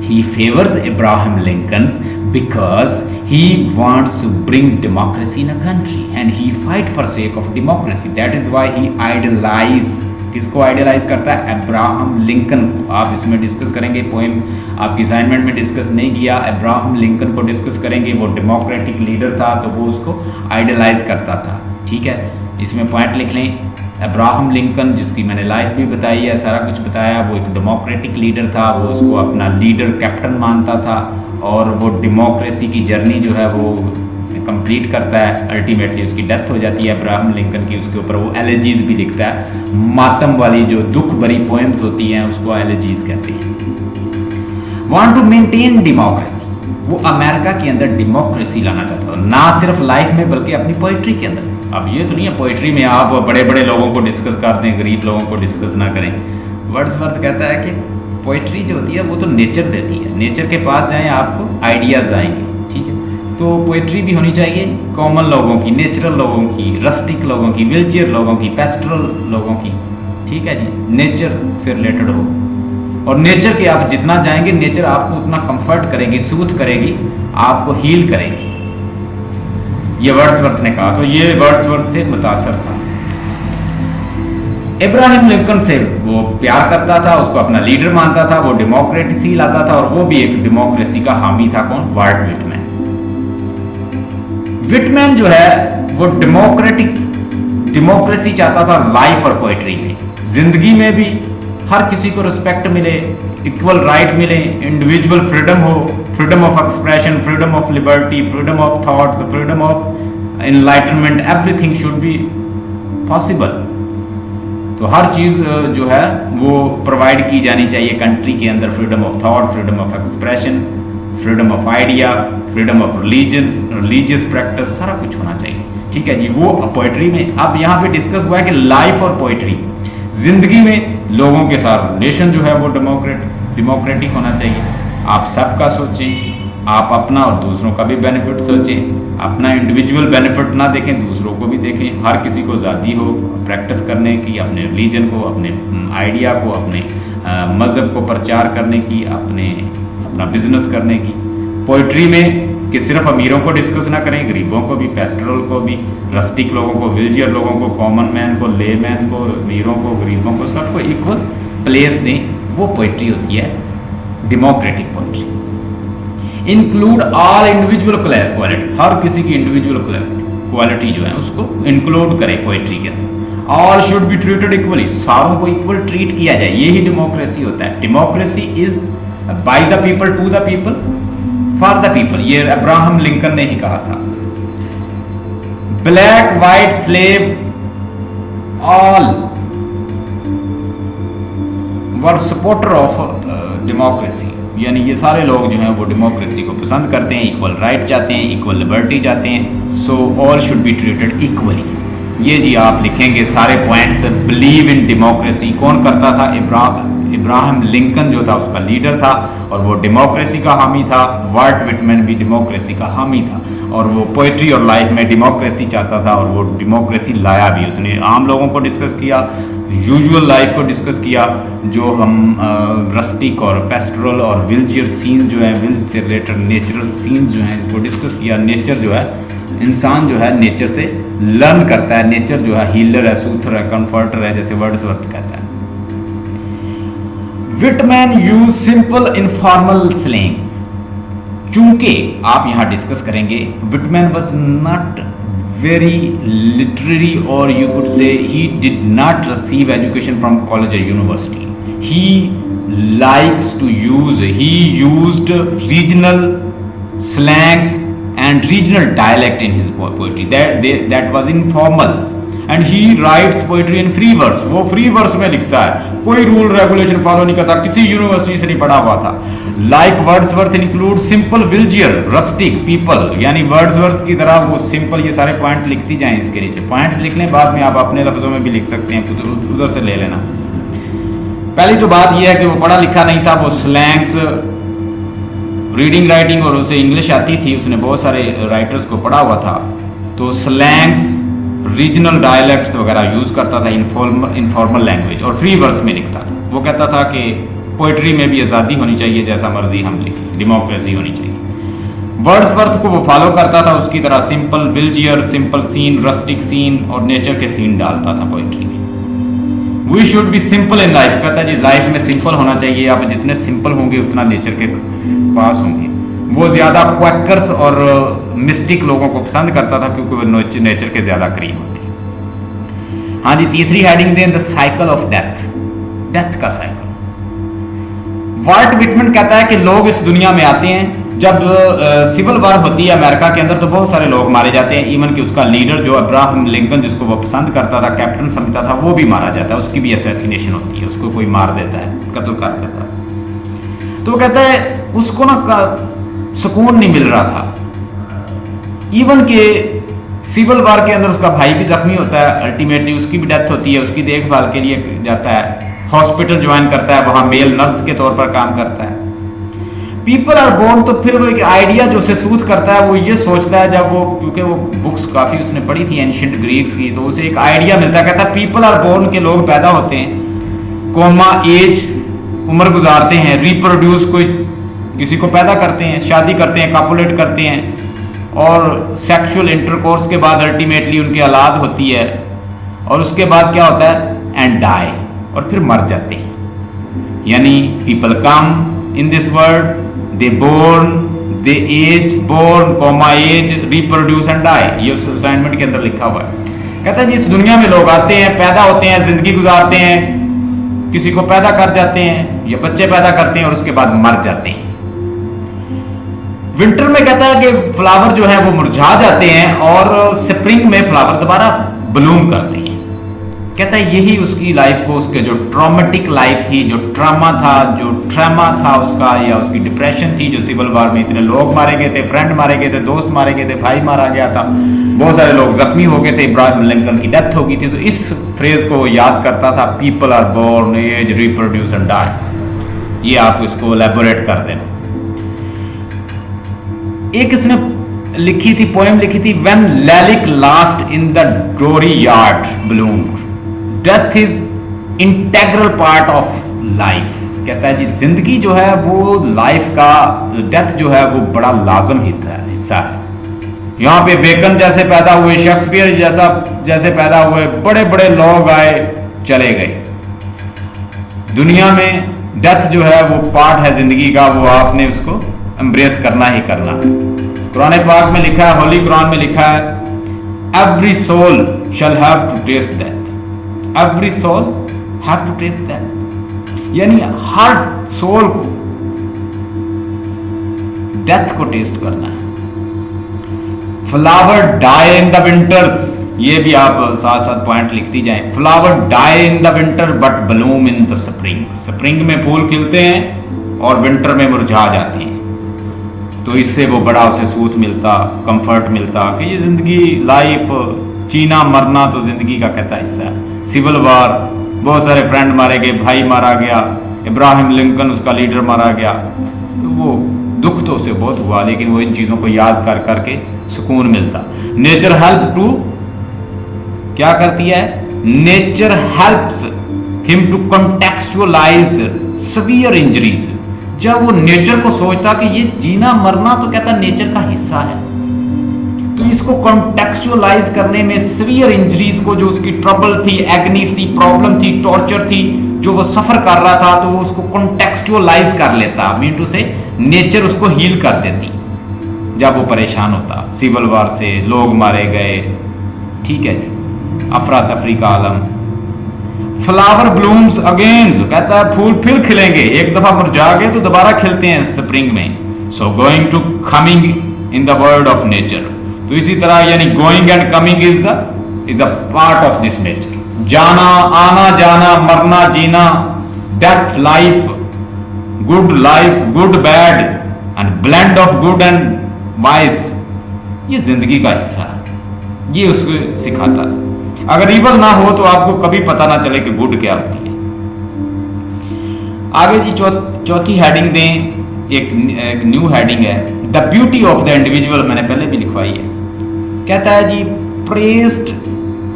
He favors Abraham Lincoln because he wants to bring democracy in a country and he fight for sake of democracy. That is why he idolize, किसको idealise करता है? Abraham Lincoln को। आप इसमें discuss करेंगे, poem आपकी assignment में discuss नहीं किया, अब्राहम लिंकन को डिस्कस करेंगे। वो डेमोक्रेटिक लीडर था तो वो उसको आइडियलाइज करता था। ठीक है, इसमें पॉइंट लिख लें। अब्राहम लिंकन, जिसकी मैंने लाइफ भी बताई है, सारा कुछ बताया, वो एक डेमोक्रेटिक लीडर था, वो उसको अपना लीडर कैप्टन मानता था और वो डेमोक्रेसी की जर्नी जो है वो कंप्लीट करता है। अल्टीमेटली उसकी डेथ हो जाती है अब्राहम लिंकन की। उसके ऊपर वो एलेजीज भी लिखता है, मातम वाली जो दुख भरी पोएम्स होती हैं उसको एलेजीज कहते हैं। वांट टू मेंटेन डेमोक्रेसी, वो अमेरिका के अंदर डेमोक्रेसी लाना चाहता था, ना सिर्फ लाइफ में बल्कि अपनी पोइट्री के अंदर। अब ये तो नहीं है पोइट्री में आप बड़े बड़े लोगों को डिस्कस करते हैं, गरीब लोगों को डिस्कस ना करें। वर्ड्सवर्थ कहता है कि पोइट्री जो होती है वो तो नेचर देती है, नेचर के पास जाएं आपको आइडियाज़ आएंगे। ठीक है, तो पोइट्री भी होनी चाहिए कॉमन लोगों की, नेचुरल लोगों की, रस्टिक लोगों की, विलचेयर लोगों की, पेस्टरल लोगों की। ठीक है जी, नेचर से रिलेटेड हो। और नेचर के आप जितना जाएंगे नेचर आपको उतना कंफर्ट करेगी, सूथ करेगी, आपको हील करेगी। ये वर्ड्सवर्थ ने कहा, तो ये वर्ड्सवर्थ से मुतासर था। इब्राहिम लिंकन से वो प्यार करता था, उसको अपना लीडर मानता था, वो डेमोक्रेसी लाता था और वो भी एक डेमोक्रेसी का हामी था। कौन? Volt Whitman. विटमैन जो है वो डेमोक्रेसी चाहता था लाइफ और पोइट्री में। जिंदगी में भी हर किसी को रिस्पेक्ट मिले, इक्वल राइट मिले, इंडिविजुअल फ्रीडम हो, freedom of expression, freedom of liberty, freedom of thoughts, freedom of enlightenment, everything should be possible. तो हर चीज़ जो है वो प्रोवाइड की जानी चाहिए कंट्री के अंदर। Freedom of thought, freedom of expression, freedom of idea, freedom of religion, religious practice, सारा कुछ होना चाहिए। ठीक है जी, वो पोइट्री में। अब यहाँ पे डिस्कस हुआ है कि लाइफ और पोइट्री, जिंदगी में लोगों के साथ रिलेशन जो है वो डेमोक्रेटिक होना चाहिए। आप सबका सोचें, आप अपना और दूसरों का भी बेनिफिट सोचें, अपना इंडिविजुअल बेनिफिट ना देखें, दूसरों को भी देखें। हर किसी को आज़ादी हो प्रैक्टिस करने की, अपने रिलीजन को, अपने आइडिया को, अपने मज़हब को प्रचार करने की, अपना बिजनेस करने की। पोइट्री में कि सिर्फ अमीरों को डिस्कस ना करें, गरीबों को भी, पेस्टरल को भी, रस्टिक लोगों को, विलजियर लोगों को, कॉमन मैन को, ले मैन को, अमीरों को, गरीबों को, सबको इक्वल प्लेस दें। वो पोइट्री होती है democratic poetry. Include all individual quality, हर किसी की इंडिविजुअल क्वालिटी जो है उसको इंक्लूड करें पोइट्री के अंदर। All should be treated equally, सारों को इक्वल ट्रीट किया जाए, यही डेमोक्रेसी होता है। Democracy is by the people, to the people, for the people. ये अब्राहम लिंकन ने ही कहा था। Black, white, slave, all were supporter of democracy, यानी ये सारे लोग जो हैं वो डेमोक्रेसी को पसंद करते हैं, इक्वल राइट चाहते हैं, इक्वल लिबर्टी चाहते हैं। So all should be treated equally. ये जी आप लिखेंगे सारे पॉइंट्स। बिलीव इन डेमोक्रेसी कौन करता था? इब्राहिम लिंकन जो था उसका लीडर था और वो डेमोक्रेसी का हामी था। वाल्ट विटमैन भी डेमोक्रेसी का हामी था और वो पोइट्री और लाइफ में डेमोक्रेसी चाहता था और वो डेमोक्रेसी लाया भी। उसने आम लोगों को डिस्कस किया, यूजुअल लाइफ को डिस्कस किया, जो हम रस्टिक और पेस्टरल और विलजियर सीन जो है, विल्ज से रिलेटेड नेचुरल सीन्स जो हैं वो डिस्कस किया। नेचर जो है, इंसान जो है नेचर से लर्न करता है, नेचर जो है हीलर है, सूथर है, कंफर्टर है, जैसे वर्ड्सवर्थ कहता है। Whitman use simple informal slang. चूंकि आप यहां डिस्कस करेंगे, Whitman was not very literary, or you could say he did not receive education from college or university. He used regional slangs and regional dialect in his poetry. That was informal, and he writes poetry in free verse. वो free verse में लिखता है, कोई rule regulation follow नहीं करता, किसी university से नहीं पढ़ा हुआ था। Like Wordsworth include simple villager rustic people, यानी वर्ड्सवर्थ की तरह वो सिंपल। ये सारे पॉइंट लिखती जाएं, इसके नीचे पॉइंट्स लिख लें, बाद में आप अपने लफ्जों में भी लिख सकते हैं, उधर से ले लेना। पहली तो बात यह है कि वो पढ़ा लिखा नहीं था, वो स्लैंग्स, रीडिंग राइटिंग और उसे इंग्लिश आती थी, उसने बहुत सारे राइटर्स को पढ़ा हुआ था, तो स्लैंग्स, रीजनल डायलेक्ट्स वगैरह यूज करता था, इनफॉर्मल लैंग्वेज, और फ्री वर्स में लिखता था। वो कहता था कि पोइट्री में भी आज़ादी होनी चाहिए, जैसा मर्जी हम लिखें, डेमोक्रेसी होनी चाहिए। वर्ड्सवर्थ को वो फॉलो करता था, उसकी तरह simple villager, simple scene, rustic scene और नेचर के सीन डालता था पोइट्री में। We should be simple in life, कहता है जी लाइफ में सिंपल होना चाहिए। आप जितने सिंपल होंगे उतना नेचर के पास होंगे। वो ज़्यादा क्वैकर्स और मिस्टिक लोगों को पसंद करता था क्योंकि वो नेचर के ज़्यादा करीब होते हैं। हाँ जी, तीसरी हेडिंग दें, the cycle of death, death का साइकिल। वाल्ट विटमैन कहता है कि लोग इस दुनिया में आते हैं, जब सिविल वार होती है अमेरिका के अंदर तो बहुत सारे लोग मारे जाते हैं। इवन कि उसका लीडर जो अब्राहम लिंकन, जिसको वो पसंद करता था, कैप्टन समझता था, वो भी मारा जाता है, उसकी भी असैसिनेशन होती है, उसको कोई मार देता है, कत्ल कर देता है। तो वो कहता है उसको ना सुकून नहीं मिल रहा था। इवन के सिविल वार के अंदर उसका भाई भी जख्मी होता है, अल्टीमेटली उसकी भी डेथ होती है, उसकी देखभाल के लिए जाता है, हॉस्पिटल ज्वाइन करता है, वहां मेल नर्स के तौर पर काम करता है। पीपल आर बोर्न, तो फिर वो एक आइडिया जो उसे सूट करता है, वो ये सोचता है, जब वो, क्योंकि वो बुक्स काफी उसने पढ़ी थी एंशिएंट ग्रीक्स की, तो उसे एक आइडिया मिलता है। कहता है पीपल आर बोर्न के लोग पैदा होते हैं, कोमा एज, उम्र गुजारते हैं, रिप्रोड्यूस, कोई किसी को पैदा करते हैं, शादी करते हैं, कॉपुलेट करते हैं, और सेक्सुअल इंटरकोर्स के बाद अल्टीमेटली उनकी औलाद होती है, और उसके बाद क्या होता है, एंड डाई, और फिर मर जाते हैं। यानी people come in this world, they born, they age, born, comma age, reproduce and die, ये उस असाइनमेंट के अंदर लिखा हुआ है। कहता है जी इस दुनिया में लोग आते हैं, पैदा होते हैं, जिंदगी गुजारते हैं, किसी को पैदा कर जाते हैं या बच्चे पैदा करते हैं और उसके बाद मर जाते हैं। विंटर में कहता है कि फ्लावर जो है वो मुरझा जाते हैं और स्प्रिंग में फ्लावर दोबारा ब्लूम करते हैं। कहता है यही उसकी लाइफ को, उसके जो ट्रॉमेटिक लाइफ थी, जो ट्रामा था उसका, या उसकी डिप्रेशन थी, जो सिविल वार में इतने लोग मारे गए थे, फ्रेंड मारे गए थे, दोस्त मारे गए थे, भाई मारा गया था, बहुत सारे लोग जख्मी हो गए थे, इब्राहिम लिंकन की डेथ हो गई थी। तो इस फ्रेज को याद करता था, people are born, age, reproduce and die. ये आप इसको एलैबोरेट कर देना। एक इसने लिखी थी, पोएम लिखी थी, when lilacs last in the dooryard bloomed, death is integral part of life. कहता है जी जिंदगी जो है वो लाइफ का, डेथ जो है वो बड़ा लाजम हिस्सा है। यहां पे बेकन जैसे पैदा हुए, शेक्सपियर जैसे पैदा हुए, बड़े बड़े लोग आए चले गए। दुनिया में डेथ जो है वो पार्ट है जिंदगी का, वो आपने उसको एम्ब्रेस करना ही करना है। कुरान पाक में लिखा है, होली कुरान में लिखा है, every soul shall have to taste death, every soul have to taste death. यानी हर सोल को डेथ को टेस्ट करना है। Flower die in the winters, ये भी आप साथ साथ पॉइंट लिखती जाएं। Flower die in the winter but bloom in the spring, spring में फूल खिलते हैं और विंटर में मुरझा जाते हैं। तो इससे वो बड़ा उसे सूत मिलता, कंफर्ट मिलता कि ये जिंदगी, लाइफ, जीना मरना तो जिंदगी का कहता हिस्सा है। सिविल वार, बहुत सारे फ्रेंड मारे गए, भाई मारा गया, इब्राहिम लिंकन उसका लीडर मारा गया, तो वो दुख तो उसे बहुत हुआ, लेकिन वो इन चीजों को याद कर करके सुकून मिलता। नेचर हेल्प टू, क्या करती है, nature helps him to contextualize severe injuries. जब वो नेचर को सोचता कि ये जीना मरना तो कहता नेचर का हिस्सा है, तो इसको कॉन्टेक्चुअलाइज करने में सीवियर इंजरीज को, जो उसकी ट्रबल थी, एग्नीज थी, प्रॉब्लम थी, टॉर्चर थी, जो वो सफर कर रहा था, तो वो उसको कॉन्टेक्चुअलाइज कर लेता, मीन टू से नेचर उसको हील कर देती जब वो परेशान होता। सिविल वार से लोग मारे गए, ठीक है जी, अफरा तफरी का आलम। फ्लावर ब्लूम्स अगेन, कहता है फूल फिर खिलेंगे, एक दफा मुरझा गए तो दोबारा खिलते हैं स्प्रिंग में। So going to coming in the world of nature, तो इसी तरह यानी going and coming is a part of this nature. जाना, आना जाना, मरना जीना, death life, good bad and blend of good and vice, ये जिंदगी का हिस्सा है, ये उसको सिखाता है। अगर इवल ना हो तो आपको कभी पता ना चले कि गुड क्या होती है। आगे जी चौथी हेडिंग दें, एक न्यू हेडिंग है, the beauty of the individual, मैंने पहले भी लिखवाई है। कहता है जी प्रेस्ड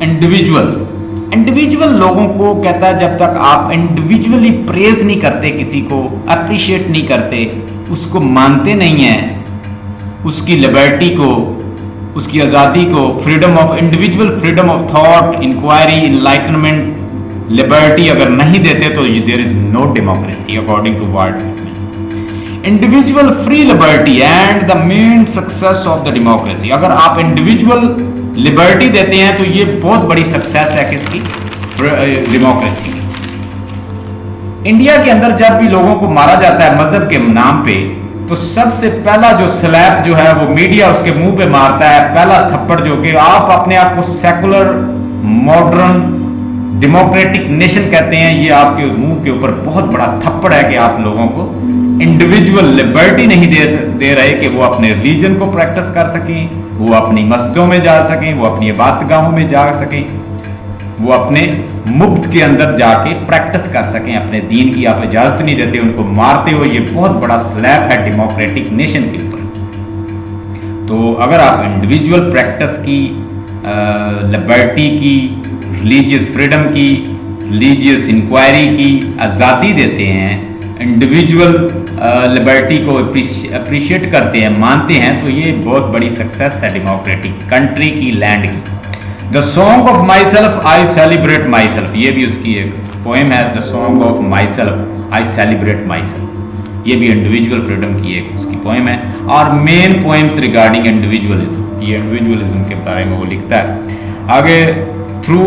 इंडिविजुअल, इंडिविजुअल लोगों को कहता है जब तक आप इंडिविजुअली प्रेज नहीं करते, किसी को अप्रिशिएट नहीं करते, उसको मानते नहीं हैं, उसकी लिबर्टी को, उसकी आज़ादी को, freedom of individual, freedom of thought, inquiry, enlightenment, liberty अगर नहीं देते तो there is no democracy according to world. Individual free liberty and the main success of the democracy. अगर आप इंडिविजुअल लिबर्टी देते हैं तो ये बहुत बड़ी सक्सेस है किसकी? डेमोक्रेसी की। इंडिया के अंदर जब भी लोगों को मारा जाता है मजहब के नाम पे, तो सबसे पहला जो स्लैप जो है वो मीडिया उसके मुंह पे मारता है, पहला थप्पड़, जो कि आप अपने आप को सेकुलर मॉडर्न डेमोक्रेटिक नेशन कहते हैं, ये आपके मुंह के ऊपर बहुत बड़ा थप्पड़ है कि आप लोगों को इंडिविजुअल लिबर्टी नहीं दे रहे कि वो अपने रिलीजन को प्रैक्टिस कर सकें, वो अपनी मस्जिदों में जा सकें, वो अपनी इबादतगाहों में जा सकें, वो अपने मुफ्त के अंदर जाके प्रैक्टिस कर सकें अपने दीन की। आप इजाजत नहीं देते, उनको मारते हो। ये बहुत बड़ा स्लैप है डेमोक्रेटिक नेशन के ऊपर। तो अगर आप इंडिविजुअल प्रैक्टिस की, लिबर्टी की, रिलीजियस फ्रीडम की, रिलीजियस इंक्वायरी की आज़ादी देते हैं, इंडिविजुअल लिबर्टी को अप्रिशिएट करते हैं, मानते हैं, तो ये बहुत बड़ी सक्सेस है डेमोक्रेटिक कंट्री की, लैंड की। The song of my self I celebrate my self, ये भी उसकी एक पोएम है। The song of my self I celebrate my self, ये भी इंडिविजुअल फ्रीडम की एक उसकी पोएम है। और मेन पोएम्स रिगार्डिंग इंडिविजुअलिज्म, ये इंडिविजुअलिज्म के बारे में वो लिखता है। आगे through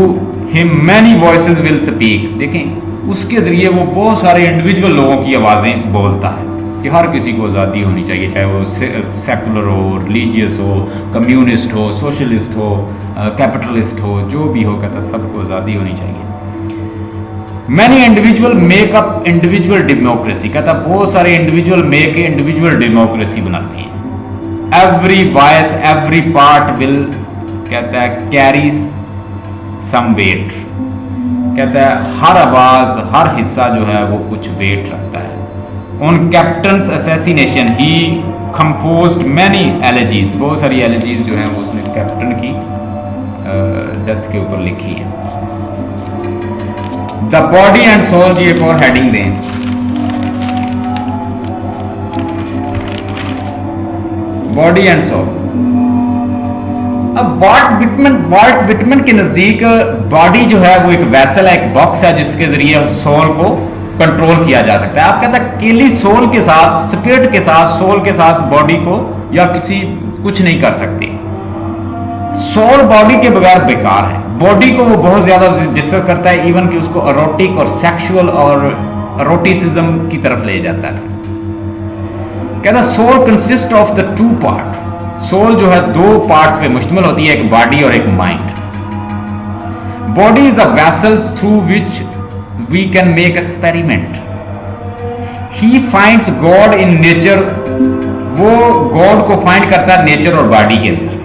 him many voices will speak, देखें उसके जरिए वो बहुत सारे इंडिविजुअल लोगों की आवाज़ें बोलता है कि हर किसी को आज़ादी होनी चाहिए, चाहे वो सेकुलर हो, रिलीजियस हो, कम्युनिस्ट हो, सोशलिस्ट हो, कैपिटलिस्ट हो, जो भी हो, कहता सबको आज़ादी होनी चाहिए। Many individual make up individual democracy, कहता बहुत सारे इंडिविजुअल मेक इंडिविजुअल डेमोक्रेसी बनाती है। Every voice every part will, कहता है कैरीज सम वेट, कहता है हर आवाज हर हिस्सा जो है वो कुछ वेट रखता है। On captain's assassination he composed many elegies, बहुत सारी एलेजीज जो हैं वो उसने कैप्टन की डेथ के ऊपर लिखी है। द बॉडी एंड सोल, जी एक और हेडिंग दें, बॉडी एंड सोल। अब वाल्ट विटमन के नजदीक बॉडी जो है वो एक वैसल है, एक बॉक्स है जिसके जरिए सोल को कंट्रोल किया जा सकता है। आप कहते हैं अकेली सोल के साथ, स्पिरिट के साथ, सोल के साथ बॉडी को या किसी कुछ नहीं कर सकती। सोल बॉडी के बगैर बेकार है। बॉडी को वो बहुत ज्यादा डिस्टर्ब करता है, इवन कि उसको एरोटिक और सेक्सुअल और एरोटिसिज्म की तरफ ले जाता है। कहता soul consist of the two part, soul जो है दो पार्ट्स पे मुश्तमिल होती है, एक बॉडी और एक mind. Body is a vessel through which we can make experiment. He finds God in nature, वो गॉड को फाइंड करता है नेचर और बॉडी के अंदर।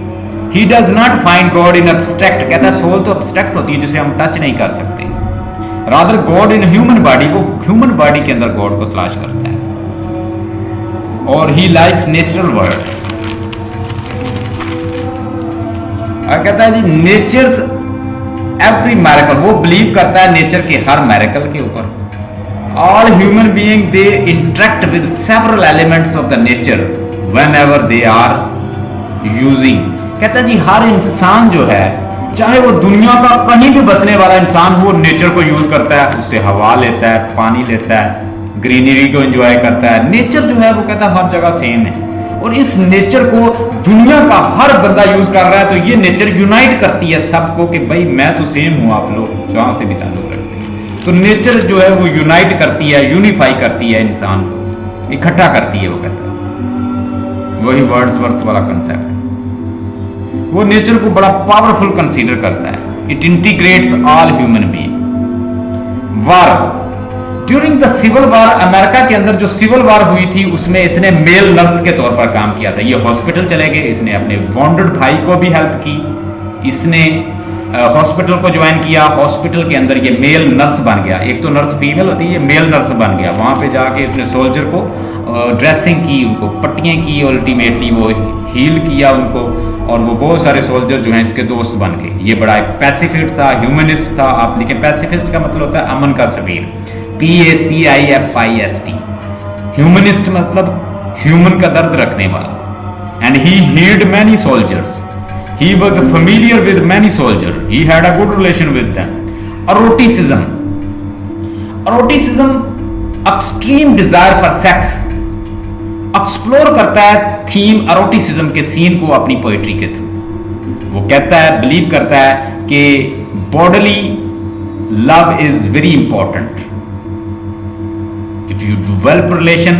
He does not find God in abstract, कहता है सोल तो एब्स्ट्रैक्ट होती है जिसे हम टच नहीं कर सकते। रादर गॉड इन ह्यूमन बॉडी, वो ह्यूमन बॉडी के अंदर गॉड को तलाश करता है। और ही लाइक्स नेचुरल वर्ल्ड, कहता है जी नेचर्स एवरी मैरिकल, वो बिलीव करता है नेचर के हर मैरिकल के ऊपर। All human being they interact with several elements of the nature whenever they are using, कहता है जी हर इंसान जो है, चाहे वो दुनिया का कहीं भी बसने वाला इंसान हो, नेचर को यूज करता है, उससे हवा लेता है, पानी लेता है, ग्रीनरी को एंजॉय करता है। नेचर जो है वो कहता है हर जगह सेम है, और इस नेचर को दुनिया का हर बंदा यूज कर रहा है। तो ये नेचर यूनाइट करती है सबको कि भाई मैं तो सेम हूं, आप लोग जहां से भी ताल्लुक रखते हैं। तो नेचर जो है वो यूनाइट करती है, यूनिफाई करती है, इंसान को इकट्ठा करती है। वो कहता है वही वर्ड्सवर्थ वाला कंसेप्ट, वो नेचर को बड़ा पावरफुल कंसीडर करता है। It integrates all human being. War, during the civil war, America के अंदर जो सिविल वार हुई थी उसमें इसने मेल नर्स के तौर पर काम किया था। ये हॉस्पिटल चले गए, इसने अपने वॉन्डेड भाई को भी हेल्प की, इसने हॉस्पिटल को ज्वाइन किया। हॉस्पिटल के अंदर ये मेल नर्स बन गया, एक तो नर्स फीमेल होती है, ये मेल नर्स बन गया। वहां पे जाके इसने सोल्जर को ड्रेसिंग की, उनको पट्टियां की, अल्टीमेटली वो हील किया उनको, और वो बहुत सारे सोल्जर जो हैं इसके दोस्त बन गए। ये बड़ा एक पैसिफिस्ट था, ह्यूमनिस्ट था। आप लिखें, पैसिफिस्ट का मतलब होता है अमन का सबीर, PACIFIST। ह्यूमनिस्ट मतलब ह्यूमन का दर्द रखने वाला। And he healed many soldiers, he was familiar with many soldier, he had a good relation with them. eroticism, eroticism extreme desire for sex, explore करता है थीम eroticism के सीन को अपनी पोएट्री के थ्रू। वो कहता है, बिलीव करता है कि bodily love is very important. If you develop relation,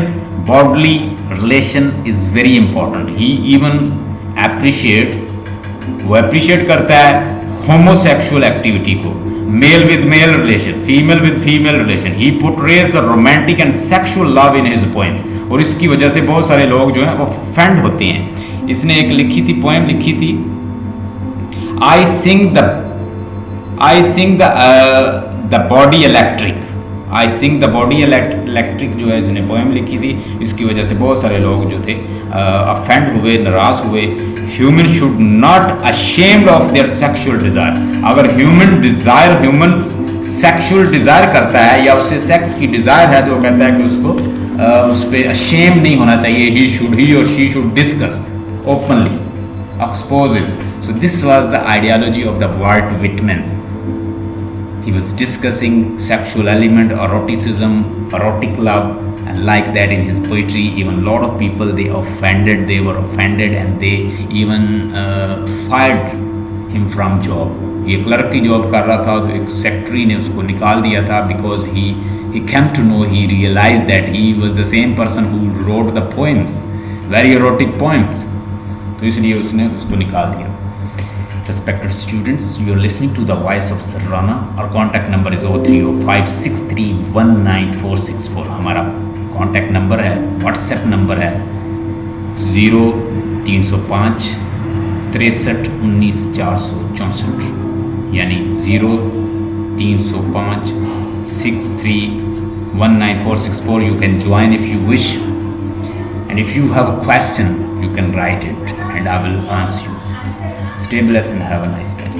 bodily relation is very important. He even appreciates, वो एप्रिशिएट करता है होमोसेक्सुअल एक्टिविटी को, male with male relation, female with female relation. He portrays romantic and sexual love in his poems. और इसकी वजह से बहुत सारे लोग जो हैं ऑफेंड होते हैं। इसने एक लिखी थी, पोएम लिखी थी, I sing the body electric, I sing the body electric जो है इसने पोएम लिखी थी। इसकी वजह से बहुत सारे लोग जो थे अफेंड हुए, नाराज हुए। Human should not ashamed of their sexual desire. अगर ह्यूमन सेक्सुअल डिजायर करता है या उससे सेक्स की डिजायर है, तो वो कहता है कि उसको उस पर अशेम नहीं होना चाहिए। ही और she should discuss openly, exposes. So this was the ideology of the Walt Whitman. He was discussing sexual element, eroticism, erotic love, and like that in his poetry. Even a lot of people they were offended, and they even fired him from job. ये clerk की job कर रहा था, तो एक secretary ने उसको निकाल दिया था, because he came to know, he realized that he was the same person who wrote the poems, very erotic poems. तो इसलिए उसने उसको निकाल दिया। Respected students, you are listening to the voice of Sarrana. Our contact number is 0305631964. हमारा contact number है, WhatsApp number है 0305 63 19 464, यानी 0305 631964. You can join if you wish, and if you have a question you can write it and I will answer you. Stay blessed and have a nice day.